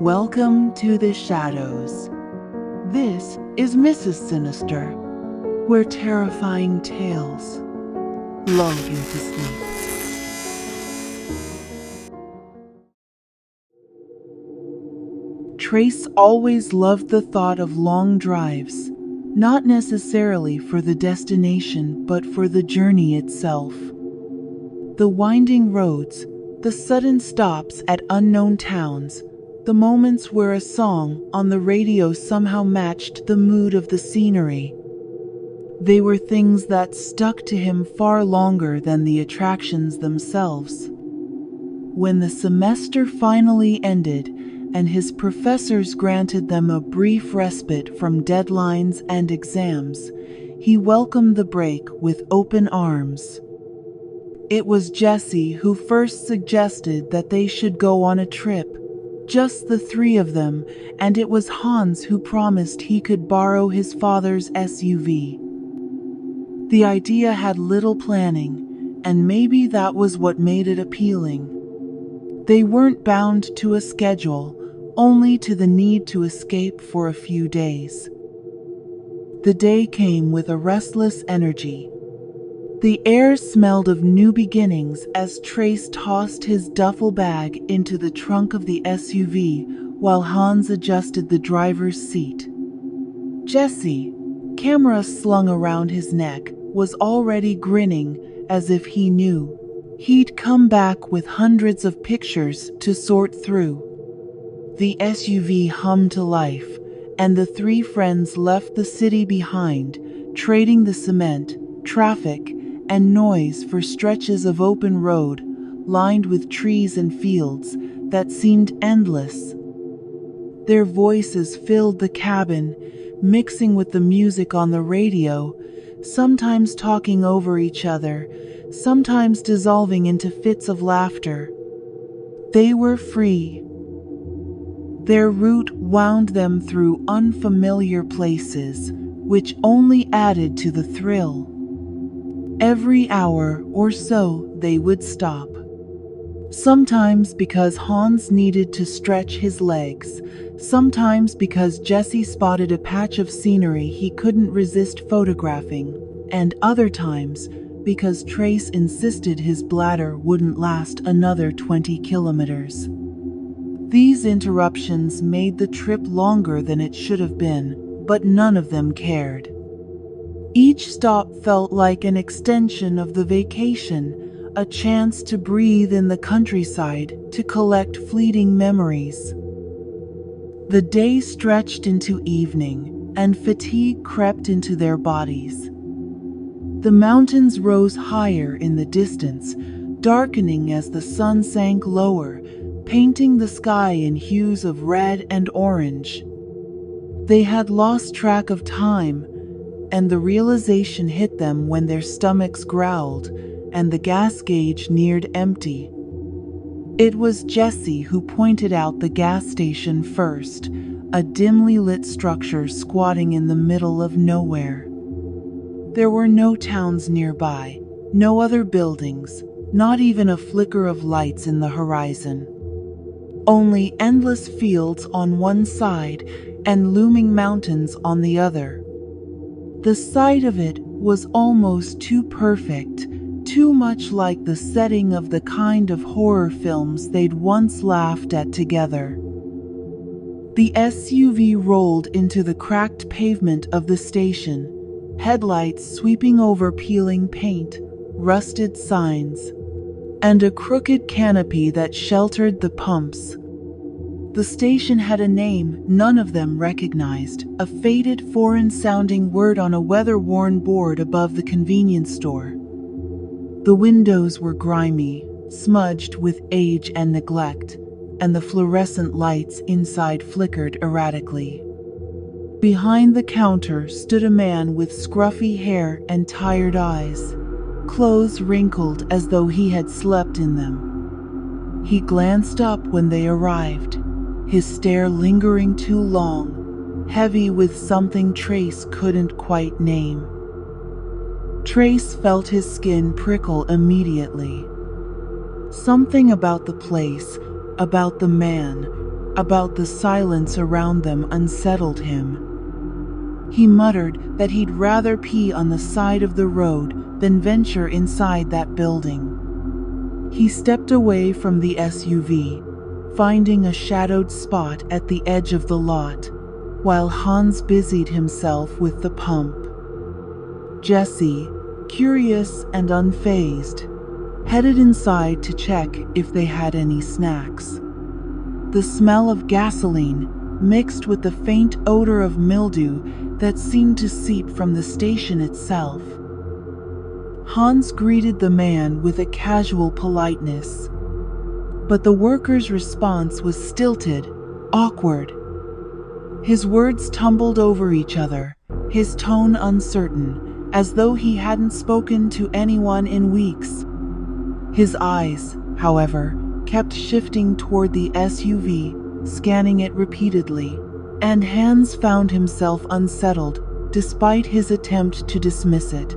Welcome to the shadows. This is Mrs. Sinister, where terrifying tales lull you to sleep. Trace always loved the thought of long drives, not necessarily for the destination but for the journey itself. The winding roads, the sudden stops at unknown towns, the moments where a song on the radio somehow matched the mood of the scenery. They were things that stuck to him far longer than the attractions themselves. When the semester finally ended and his professors granted them a brief respite from deadlines and exams, he welcomed the break with open arms. It was Jesse who first suggested that they should go on a trip, just the three of them, and it was Hans who promised he could borrow his father's SUV. The idea had little planning, and maybe that was what made it appealing. They weren't bound to a schedule, only to the need to escape for a few days. The day came with a restless energy. The air smelled of new beginnings as Trace tossed his duffel bag into the trunk of the SUV while Hans adjusted the driver's seat. Jesse, camera slung around his neck, was already grinning as if he knew he'd come back with hundreds of pictures to sort through. The SUV hummed to life, and the three friends left the city behind, trading the cement, traffic, and noise for stretches of open road, lined with trees and fields that seemed endless. Their voices filled the cabin, mixing with the music on the radio, sometimes talking over each other, sometimes dissolving into fits of laughter. They were free. Their route wound them through unfamiliar places, which only added to the thrill. Every hour or so they would stop. Sometimes because Hans needed to stretch his legs, sometimes because Jesse spotted a patch of scenery he couldn't resist photographing, and other times because Trace insisted his bladder wouldn't last another 20 kilometers. These interruptions made the trip longer than it should have been, but none of them cared. Each stop felt like an extension of the vacation, a chance to breathe in the countryside, to collect fleeting memories. The day stretched into evening, and fatigue crept into their bodies. The mountains rose higher in the distance, darkening as the sun sank lower, painting the sky in hues of red and orange. They had lost track of time, and the realization hit them when their stomachs growled and the gas gauge neared empty. It was Jesse who pointed out the gas station first, a dimly lit structure squatting in the middle of nowhere. There were no towns nearby, no other buildings, not even a flicker of lights in the horizon. Only endless fields on one side and looming mountains on the other. The sight of it was almost too perfect, too much like the setting of the kind of horror films they'd once laughed at together. The SUV rolled into the cracked pavement of the station, headlights sweeping over peeling paint, rusted signs, and a crooked canopy that sheltered the pumps. The station had a name none of them recognized, a faded foreign-sounding word on a weather-worn board above the convenience store. The windows were grimy, smudged with age and neglect, and the fluorescent lights inside flickered erratically. Behind the counter stood a man with scruffy hair and tired eyes, clothes wrinkled as though he had slept in them. He glanced up when they arrived, his stare lingering too long, heavy with something Trace couldn't quite name. Trace felt his skin prickle immediately. Something about the place, about the man, about the silence around them unsettled him. He muttered that he'd rather pee on the side of the road than venture inside that building. He stepped away from the SUV, finding a shadowed spot at the edge of the lot, while Hans busied himself with the pump. Jesse, curious and unfazed, headed inside to check if they had any snacks. The smell of gasoline mixed with the faint odor of mildew that seemed to seep from the station itself. Hans greeted the man with a casual politeness, but the worker's response was stilted, awkward. His words tumbled over each other, his tone uncertain, as though he hadn't spoken to anyone in weeks. His eyes, however, kept shifting toward the SUV, scanning it repeatedly, and Hans found himself unsettled despite his attempt to dismiss it.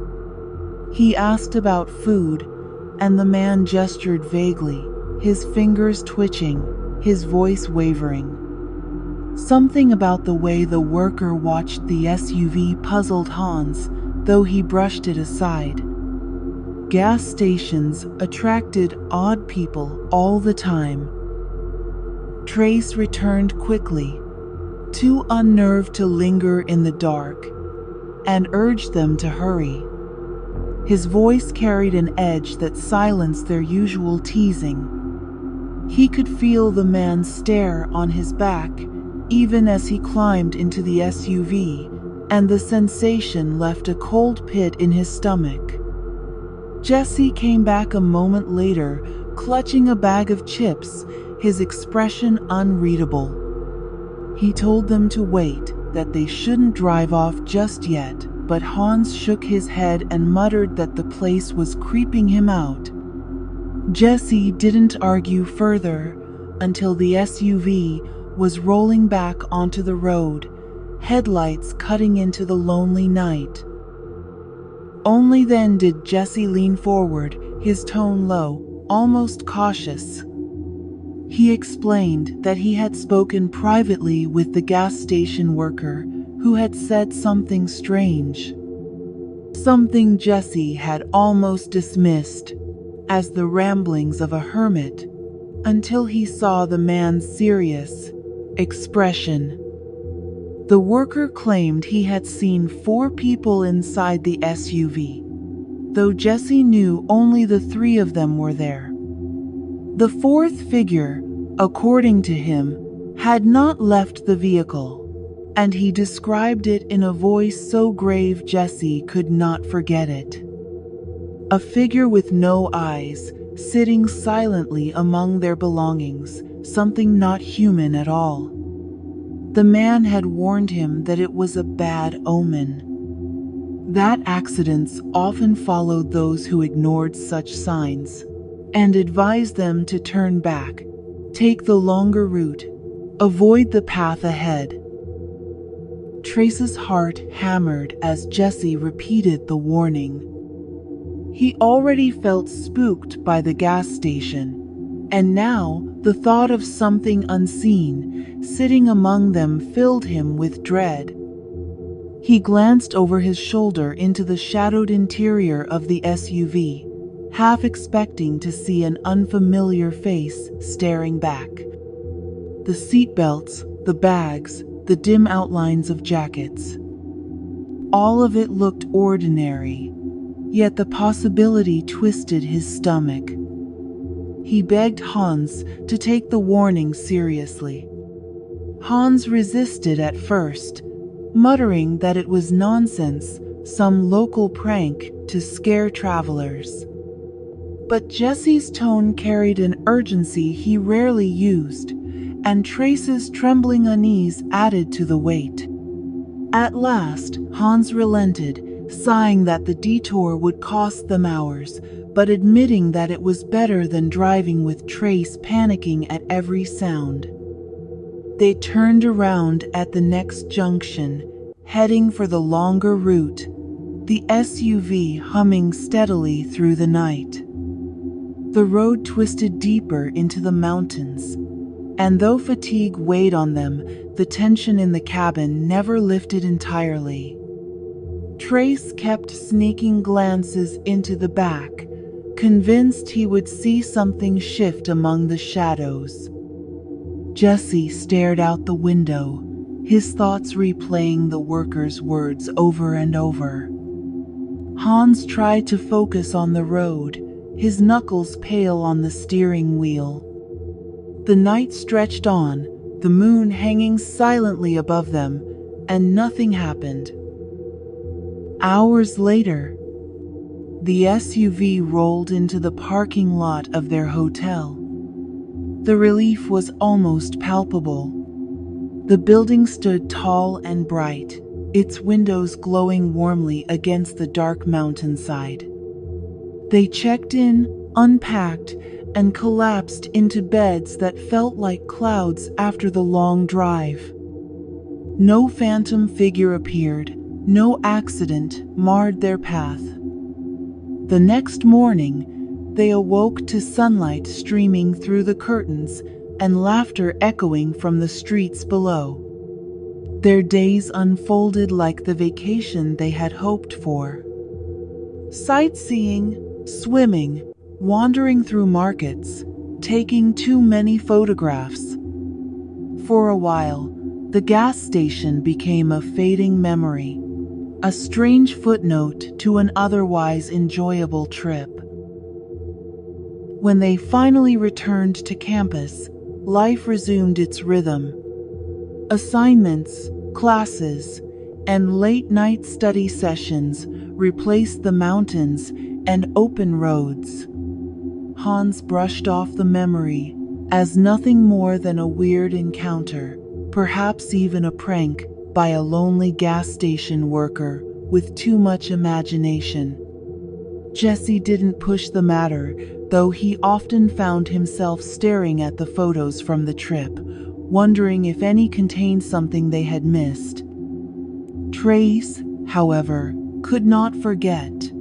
He asked about food, and the man gestured vaguely, his fingers twitching, his voice wavering. Something about the way the worker watched the SUV puzzled Hans, though he brushed it aside. Gas stations attracted odd people all the time. Trace returned quickly, too unnerved to linger in the dark, and urged them to hurry. His voice carried an edge that silenced their usual teasing. He could feel the man's stare on his back, even as he climbed into the SUV, and the sensation left a cold pit in his stomach. Jesse came back a moment later, clutching a bag of chips, his expression unreadable. He told them to wait, that they shouldn't drive off just yet, but Hans shook his head and muttered that the place was creeping him out. Jesse didn't argue further until the SUV was rolling back onto the road, headlights cutting into the lonely night. Only then did Jesse lean forward, his tone low, almost cautious. He explained that he had spoken privately with the gas station worker, who had said something strange. Something Jesse had almost dismissed as the ramblings of a hermit, until he saw the man's serious expression. The worker claimed he had seen 4 people inside the SUV, though Jesse knew only the 3 of them were there. The 4th figure, according to him, had not left the vehicle, and he described it in a voice so grave Jesse could not forget it. A figure with no eyes, sitting silently among their belongings, something not human at all. The man had warned him that it was a bad omen, that accidents often followed those who ignored such signs, and advised them to turn back, take the longer route, avoid the path ahead. Trace's heart hammered as Jesse repeated the warning. He already felt spooked by the gas station, and now the thought of something unseen sitting among them filled him with dread. He glanced over his shoulder into the shadowed interior of the SUV, half expecting to see an unfamiliar face staring back. The seatbelts, the bags, the dim outlines of jackets. All of it looked ordinary, yet the possibility twisted his stomach. He begged Hans to take the warning seriously. Hans resisted at first, muttering that it was nonsense, some local prank to scare travelers. But Jesse's tone carried an urgency he rarely used, and Trace's trembling unease added to the weight. At last, Hans relented, sighing that the detour would cost them hours, but admitting that it was better than driving with Trace panicking at every sound. They turned around at the next junction, heading for the longer route, the SUV humming steadily through the night. The road twisted deeper into the mountains, And though fatigue weighed on them, the tension in the cabin never lifted entirely. Trace kept sneaking glances into the back, convinced he would see something shift among the shadows. Jesse stared out the window, his thoughts replaying the worker's words over and over. Hans tried to focus on the road, his knuckles pale on the steering wheel. The night stretched on, the moon hanging silently above them, and nothing happened. Hours later, the SUV rolled into the parking lot of their hotel. The relief was almost palpable. The building stood tall and bright, its windows glowing warmly against the dark mountainside. They checked in, unpacked, and collapsed into beds that felt like clouds after the long drive. No phantom figure appeared, no accident marred their path. The next morning, they awoke to sunlight streaming through the curtains and laughter echoing from the streets below. Their days unfolded like the vacation they had hoped for. Sightseeing, swimming, wandering through markets, taking too many photographs. For a while, the gas station became a fading memory, a strange footnote to an otherwise enjoyable trip. When they finally returned to campus, life resumed its rhythm. Assignments, classes, and late-night study sessions replaced the mountains and open roads. Hans brushed off the memory as nothing more than a weird encounter, perhaps even a prank by a lonely gas station worker with too much imagination. Jesse didn't push the matter, though he often found himself staring at the photos from the trip, wondering if any contained something they had missed. Trace, however, could not forget.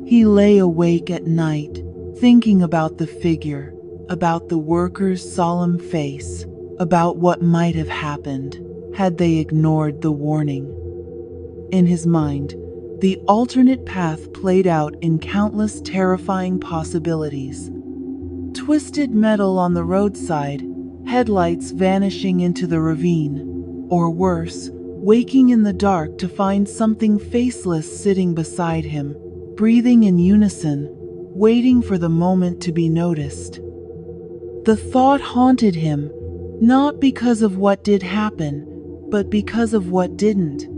He lay awake at night, thinking about the figure, about the worker's solemn face, about what might have happened had they ignored the warning. In his mind, the alternate path played out in countless terrifying possibilities. Twisted metal on the roadside, headlights vanishing into the ravine, or worse, waking in the dark to find something faceless sitting beside him, breathing in unison, waiting for the moment to be noticed. The thought haunted him, not because of what did happen, but because of what didn't.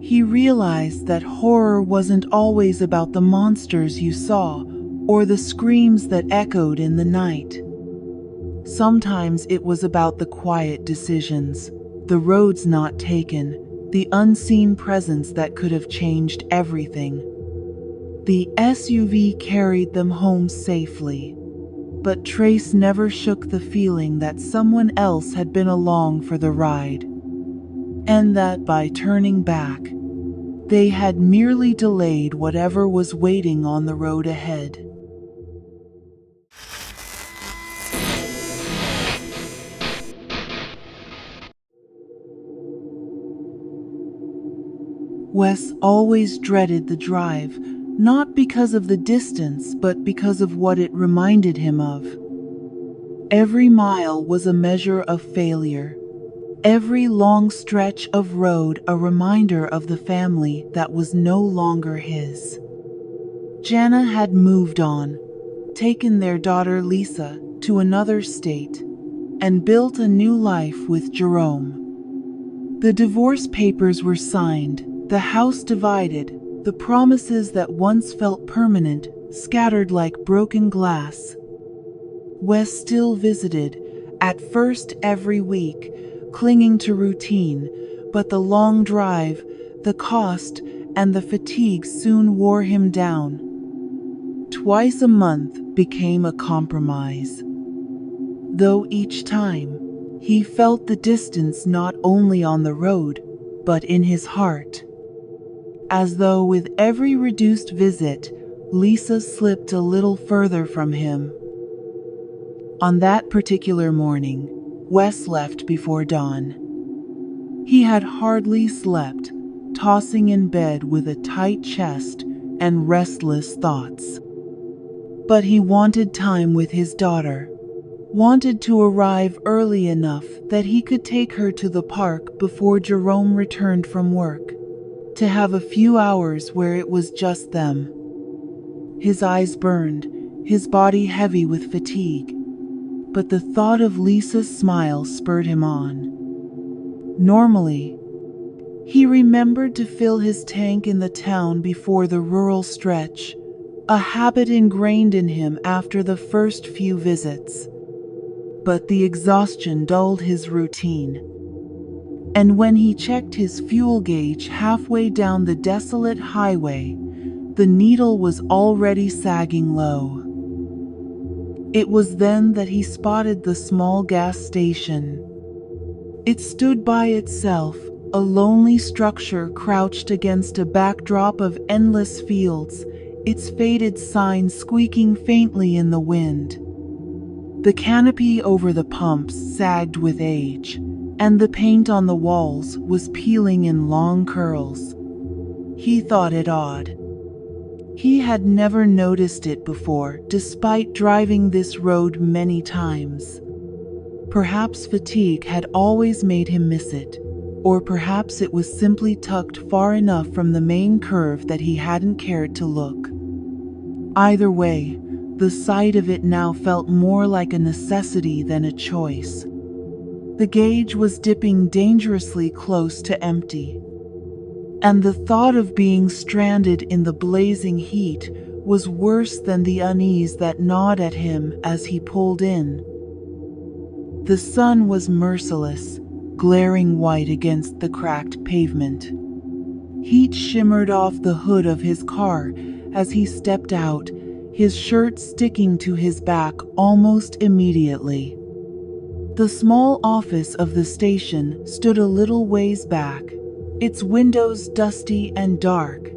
He realized that horror wasn't always about the monsters you saw, or the screams that echoed in the night. Sometimes it was about the quiet decisions, the roads not taken, the unseen presence that could have changed everything. The SUV carried them home safely, but Trace never shook the feeling that someone else had been along for the ride, and that by turning back, they had merely delayed whatever was waiting on the road ahead. Wes always dreaded the drive, not because of the distance, but because of what it reminded him of. Every mile was a measure of failure. Every long stretch of road a reminder of the family that was no longer his. Jana had moved on, taken their daughter Lisa to another state, and built a new life with Jerome. The divorce papers were signed, the house divided, the promises that once felt permanent scattered like broken glass. Wes still visited, at first every week, clinging to routine, but the long drive, the cost, and the fatigue soon wore him down. Twice a month became a compromise. Though each time, he felt the distance not only on the road, but in his heart. As though with every reduced visit, Lisa slipped a little further from him. On that particular morning, Wes left before dawn. He had hardly slept, tossing in bed with a tight chest and restless thoughts. But he wanted time with his daughter, wanted to arrive early enough that he could take her to the park before Jerome returned from work, to have a few hours where it was just them. His eyes burned, his body heavy with fatigue, but the thought of Lisa's smile spurred him on. Normally, he remembered to fill his tank in the town before the rural stretch, a habit ingrained in him after the first few visits. But the exhaustion dulled his routine. And when he checked his fuel gauge halfway down the desolate highway, the needle was already sagging low. It was then that he spotted the small gas station. It stood by itself, a lonely structure crouched against a backdrop of endless fields, its faded sign squeaking faintly in the wind. The canopy over the pumps sagged with age, and the paint on the walls was peeling in long curls. He thought it odd. He had never noticed it before, despite driving this road many times. Perhaps fatigue had always made him miss it, or perhaps it was simply tucked far enough from the main curve that he hadn't cared to look. Either way, the sight of it now felt more like a necessity than a choice. The gauge was dipping dangerously close to empty, and the thought of being stranded in the blazing heat was worse than the unease that gnawed at him as he pulled in. The sun was merciless, glaring white against the cracked pavement. Heat shimmered off the hood of his car as he stepped out, his shirt sticking to his back almost immediately. The small office of the station stood a little ways back, its windows dusty and dark,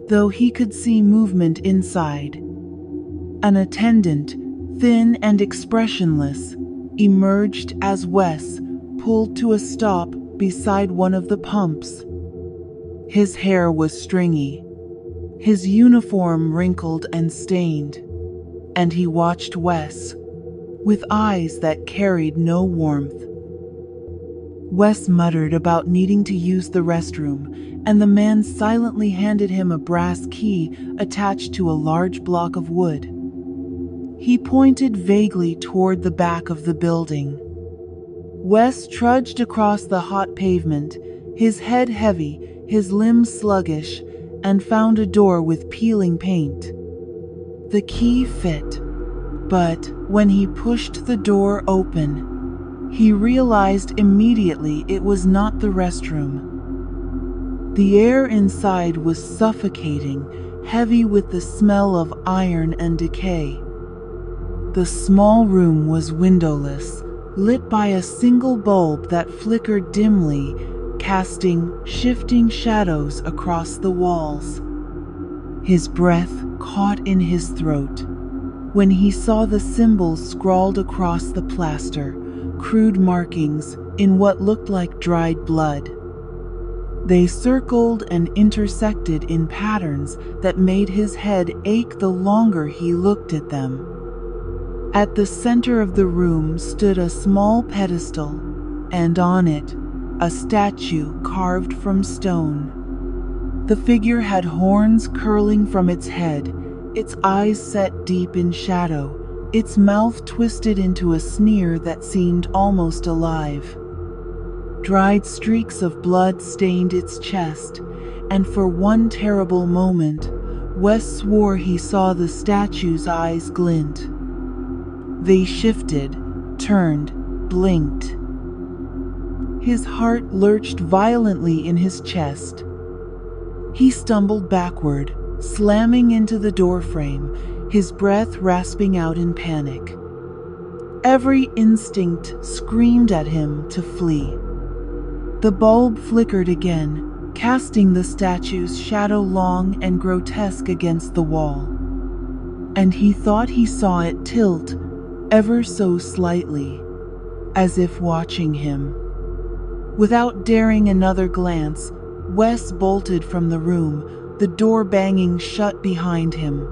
though he could see movement inside. An attendant, thin and expressionless, emerged as Wes pulled to a stop beside one of the pumps. His hair was stringy, his uniform wrinkled and stained, and he watched Wes with eyes that carried no warmth. Wes muttered about needing to use the restroom, and the man silently handed him a brass key attached to a large block of wood. He pointed vaguely toward the back of the building. Wes trudged across the hot pavement, his head heavy, his limbs sluggish, and found a door with peeling paint. The key fit, but when he pushed the door open, he realized immediately it was not the restroom. The air inside was suffocating, heavy with the smell of iron and decay. The small room was windowless, lit by a single bulb that flickered dimly, casting shifting shadows across the walls. His breath caught in his throat when he saw the symbols scrawled across the plaster, crude markings in what looked like dried blood. They circled and intersected in patterns that made his head ache the longer he looked at them. At the center of the room stood a small pedestal, and on it, a statue carved from stone. The figure had horns curling from its head, its eyes set deep in shadow, its mouth twisted into a sneer that seemed almost alive. Dried streaks of blood stained its chest, and for one terrible moment, Wes swore he saw the statue's eyes glint. They shifted, turned, blinked. His heart lurched violently in his chest. He stumbled backward, slamming into the doorframe, his breath rasping out in panic. Every instinct screamed at him to flee. The bulb flickered again, casting the statue's shadow long and grotesque against the wall. And he thought he saw it tilt, ever so slightly. as if watching him. Without daring another glance, Wes bolted from the room, the door banging shut behind him.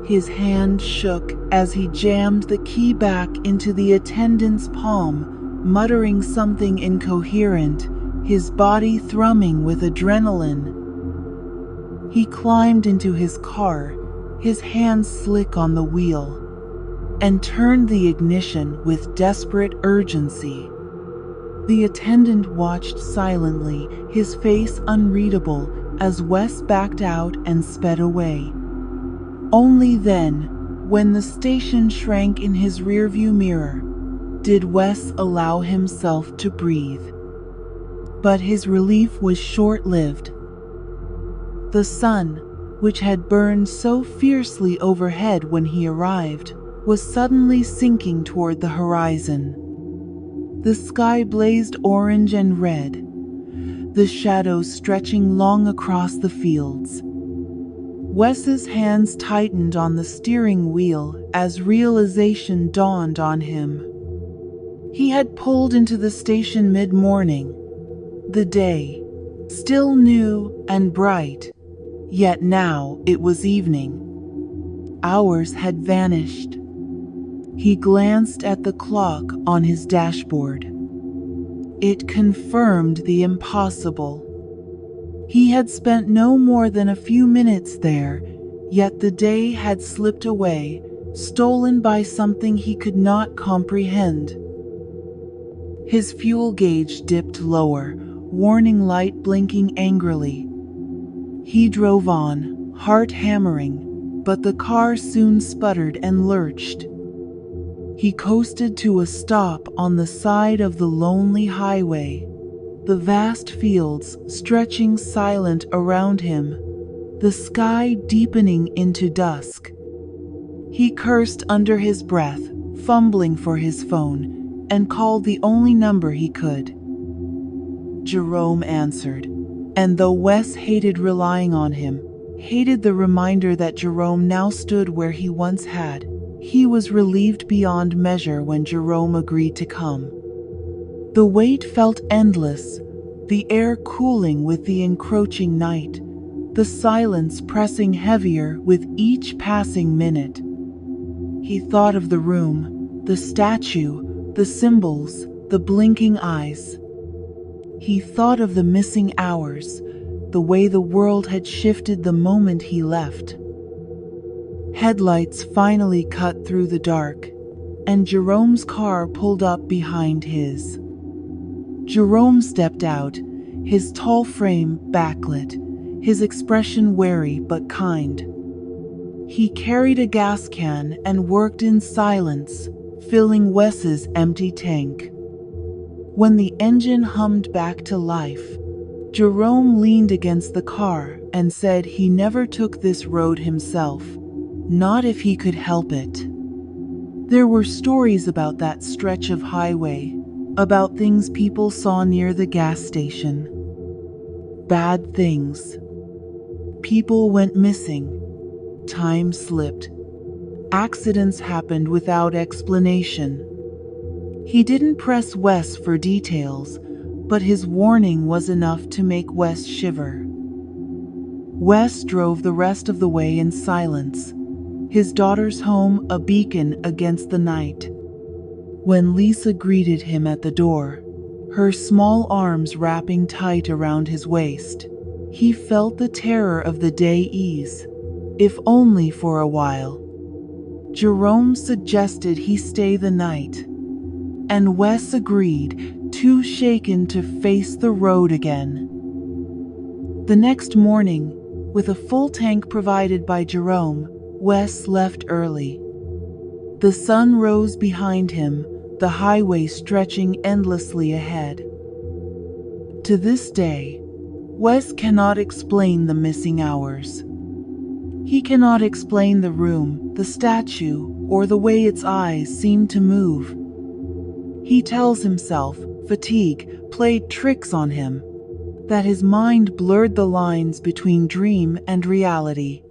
His hand shook as he jammed the key back into the attendant's palm, muttering something incoherent, his body thrumming with adrenaline. He climbed into his car, his hands slick on the wheel, and turned the ignition with desperate urgency. The attendant watched silently, his face unreadable, as Wes backed out and sped away. Only then, when the station shrank in his rearview mirror, did Wes allow himself to breathe. But his relief was short-lived. The sun, which had burned so fiercely overhead when he arrived, was suddenly sinking toward the horizon. The sky blazed orange and red, the shadows stretching long across the fields. Wes's hands tightened on the steering wheel as realization dawned on him. He had pulled into the station mid-morning. The day, still new and bright, yet now it was evening. Hours had vanished. He glanced at the clock on his dashboard. It confirmed the impossible. He had spent no more than a few minutes there, yet the day had slipped away, stolen by something he could not comprehend. His fuel gauge dipped lower, warning light blinking angrily. He drove on, heart hammering, but the car soon sputtered and lurched. He coasted to a stop on the side of the lonely highway, the vast fields stretching silent around him, the sky deepening into dusk. He cursed under his breath, fumbling for his phone, and called the only number he could. Jerome answered, and though Wes hated relying on him, hated the reminder that Jerome now stood where he once had, he was relieved beyond measure when Jerome agreed to come. The wait felt endless, the air cooling with the encroaching night, the silence pressing heavier with each passing minute. He thought of the room, the statue, the symbols, the blinking eyes. He thought of the missing hours, the way the world had shifted the moment he left. Headlights finally cut through the dark, and Jerome's car pulled up behind his. Jerome stepped out, his tall frame backlit, his expression wary but kind. He carried a gas can and worked in silence, filling Wes's empty tank. When the engine hummed back to life, Jerome leaned against the car and said he never took this road himself. Not if he could help it. There were stories about that stretch of highway, about things people saw near the gas station. Bad things. People went missing. Time slipped. Accidents happened without explanation. He didn't press Wes for details, but his warning was enough to make Wes shiver. Wes drove the rest of the way in silence, his daughter's home a beacon against the night. When Lisa greeted him at the door, her small arms wrapping tight around his waist, he felt the terror of the day ease, if only for a while. Jerome suggested he stay the night, and Wes agreed, too shaken to face the road again. The next morning, with a full tank provided by Jerome, Wes left early. The sun rose behind him, the highway stretching endlessly ahead. To this day, Wes cannot explain the missing hours. He cannot explain the room, the statue, or the way its eyes seemed to move. He tells himself fatigue played tricks on him, that his mind blurred the lines between dream and reality.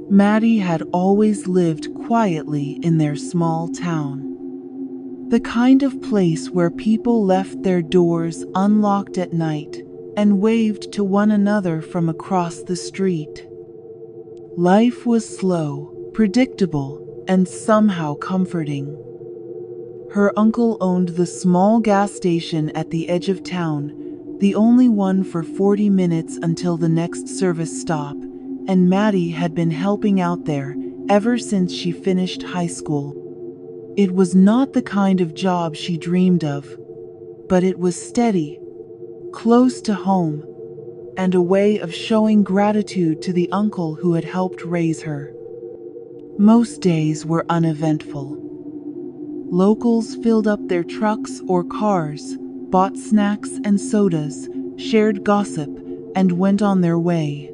Maddie had always lived quietly in their small town. The kind of place where people left their doors unlocked at night and waved to one another from across the street. Life was slow, predictable, and somehow comforting. Her uncle owned the small gas station at the edge of town, the only one for 40 minutes until the next service stop, and Maddie had been helping out there ever since she finished high school. It was not the kind of job she dreamed of, but it was steady, close to home, and a way of showing gratitude to the uncle who had helped raise her. Most days were uneventful. Locals filled up their trucks or cars, bought snacks and sodas, shared gossip, and went on their way.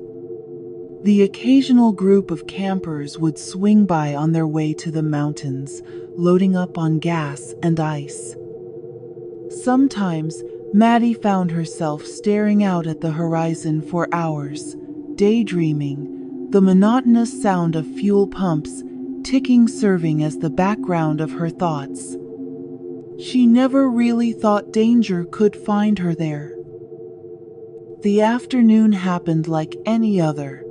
The occasional group of campers would swing by on their way to the mountains, loading up on gas and ice. Sometimes, Maddie found herself staring out at the horizon for hours, daydreaming, the monotonous sound of fuel pumps ticking serving as the background of her thoughts. She never really thought danger could find her there. The afternoon happened like any other.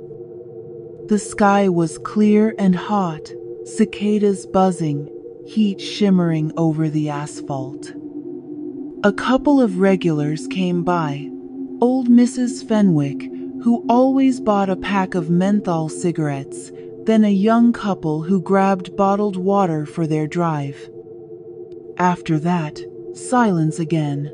The sky was clear and hot, cicadas buzzing, heat shimmering over the asphalt. A couple of regulars came by. Old Mrs. Fenwick, who always bought a pack of menthol cigarettes, then a young couple who grabbed bottled water for their drive. After that, silence again.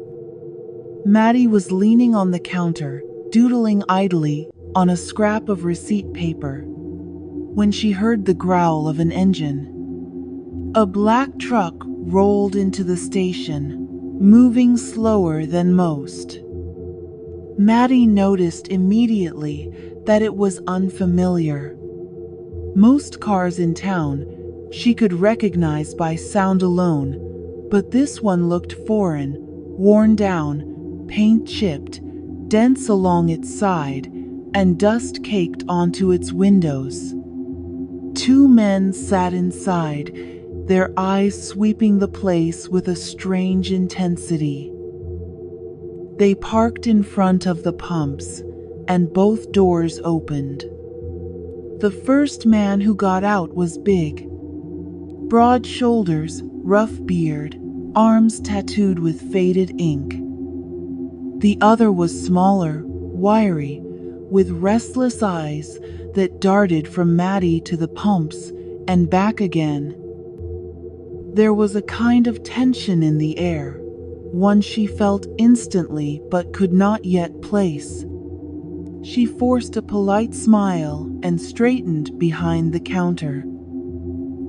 Maddie was leaning on the counter, doodling idly on a scrap of receipt paper, when she heard the growl of an engine. A black truck rolled into the station, moving slower than most. Maddie noticed immediately that it was unfamiliar. Most cars in town she could recognize by sound alone, but this one looked foreign, worn down, paint chipped, dents along its side, and dust caked onto its windows. Two men sat inside, their eyes sweeping the place with a strange intensity. They parked in front of the pumps, and both doors opened. The first man who got out was big. Broad shoulders, rough beard, arms tattooed with faded ink. The other was smaller, wiry, with restless eyes that darted from Maddie to the pumps and back again. There was a kind of tension in the air, one she felt instantly but could not yet place. She forced a polite smile and straightened behind the counter.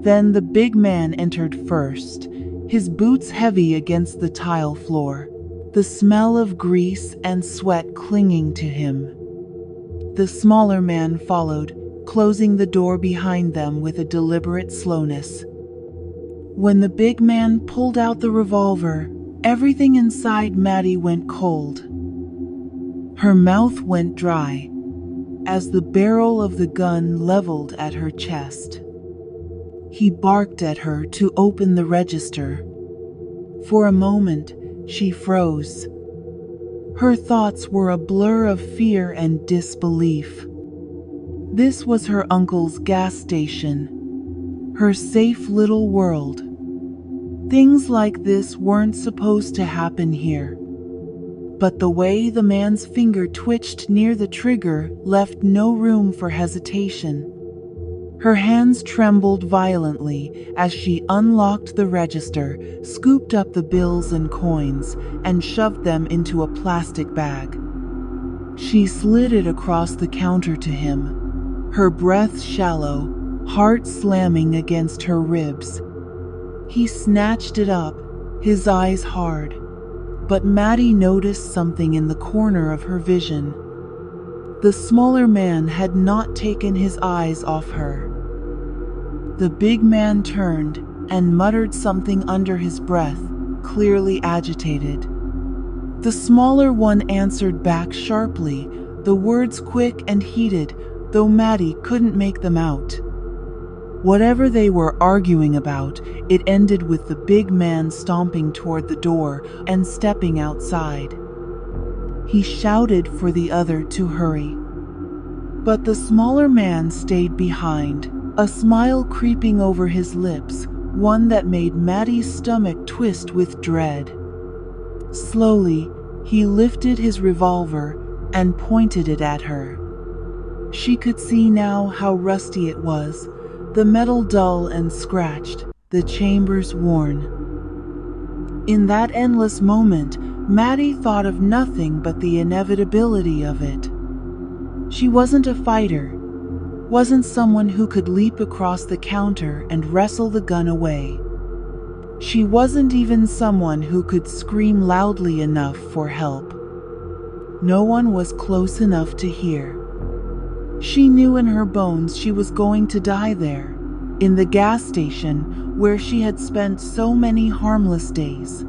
Then the big man entered first, his boots heavy against the tile floor, the smell of grease and sweat clinging to him. The smaller man followed, closing the door behind them with a deliberate slowness. When the big man pulled out the revolver, everything inside Maddie went cold. Her mouth went dry as the barrel of the gun leveled at her chest. He barked at her to open the register. For a moment, she froze. Her thoughts were a blur of fear and disbelief. This was her uncle's gas station, her safe little world. Things like this weren't supposed to happen here. But the way the man's finger twitched near the trigger left no room for hesitation. Her hands trembled violently as she unlocked the register, scooped up the bills and coins, and shoved them into a plastic bag. She slid it across the counter to him, her breath shallow, heart slamming against her ribs. He snatched it up, his eyes hard. But Maddie noticed something in the corner of her vision. The smaller man had not taken his eyes off her. The big man turned and muttered something under his breath, clearly agitated. The smaller one answered back sharply, the words quick and heated, though Maddie couldn't make them out. Whatever they were arguing about, it ended with the big man stomping toward the door and stepping outside. He shouted for the other to hurry. But the smaller man stayed behind, a smile creeping over his lips, one that made Maddie's stomach twist with dread. Slowly, he lifted his revolver and pointed it at her. She could see now how rusty it was, the metal dull and scratched, the chambers worn. In that endless moment, Maddie thought of nothing but the inevitability of it. She wasn't a fighter, wasn't someone who could leap across the counter and wrestle the gun away. She wasn't even someone who could scream loudly enough for help. No one was close enough to hear. She knew in her bones she was going to die there, in the gas station where she had spent so many harmless days.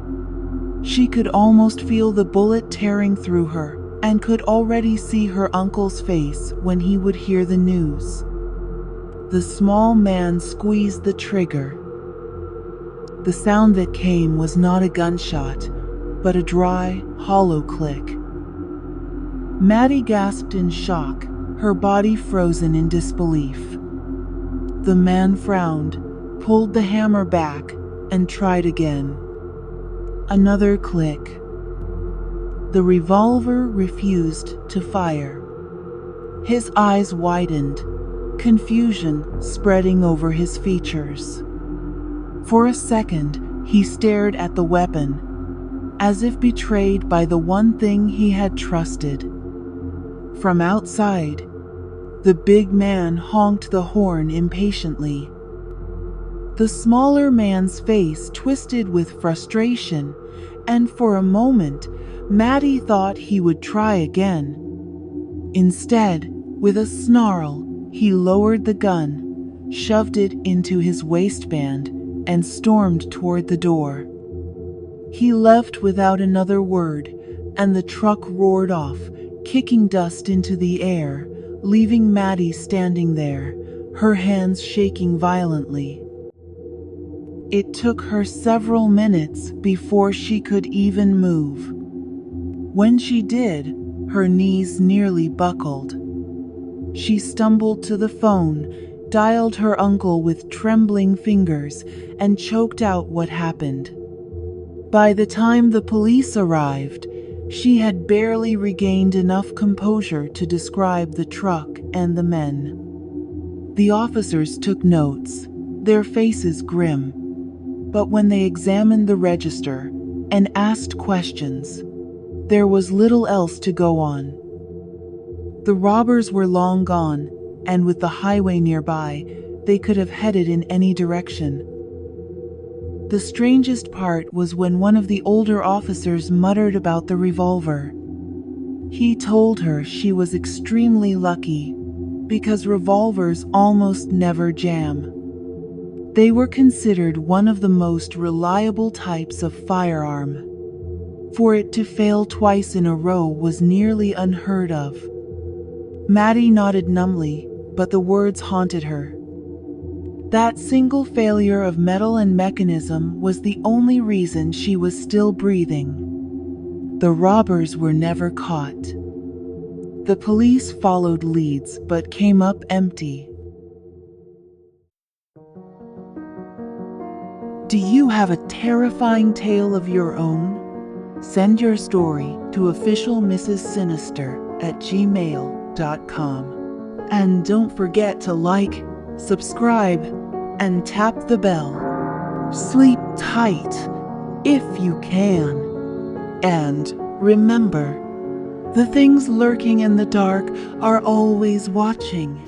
She could almost feel the bullet tearing through her, and could already see her uncle's face when he would hear the news. The small man squeezed the trigger. The sound that came was not a gunshot, but a dry, hollow click. Maddie gasped in shock, her body frozen in disbelief. The man frowned, pulled the hammer back, and tried again. Another click. The revolver refused to fire. His eyes widened, confusion spreading over his features. For a second, he stared at the weapon, as if betrayed by the one thing he had trusted. From outside, the big man honked the horn impatiently. The smaller man's face twisted with frustration, and for a moment, Maddie thought he would try again. Instead, with a snarl, he lowered the gun, shoved it into his waistband, and stormed toward the door. He left without another word, and the truck roared off, kicking dust into the air, leaving Maddie standing there, her hands shaking violently. It took her several minutes before she could even move. When she did, her knees nearly buckled. She stumbled to the phone, dialed her uncle with trembling fingers, and choked out what happened. By the time the police arrived, she had barely regained enough composure to describe the truck and the men. The officers took notes, their faces grim. But when they examined the register and asked questions, there was little else to go on. The robbers were long gone, and with the highway nearby, they could have headed in any direction. The strangest part was when one of the older officers muttered about the revolver. He told her she was extremely lucky, because revolvers almost never jam. They were considered one of the most reliable types of firearm. For it to fail twice in a row was nearly unheard of. Maddie nodded numbly, but the words haunted her. That single failure of metal and mechanism was the only reason she was still breathing. The robbers were never caught. The police followed leads but came up empty. Do you have a terrifying tale of your own? Send your story to officialmrssinister@gmail.com. And don't forget to like, subscribe, and tap the bell. Sleep tight, if you can. And remember, the things lurking in the dark are always watching.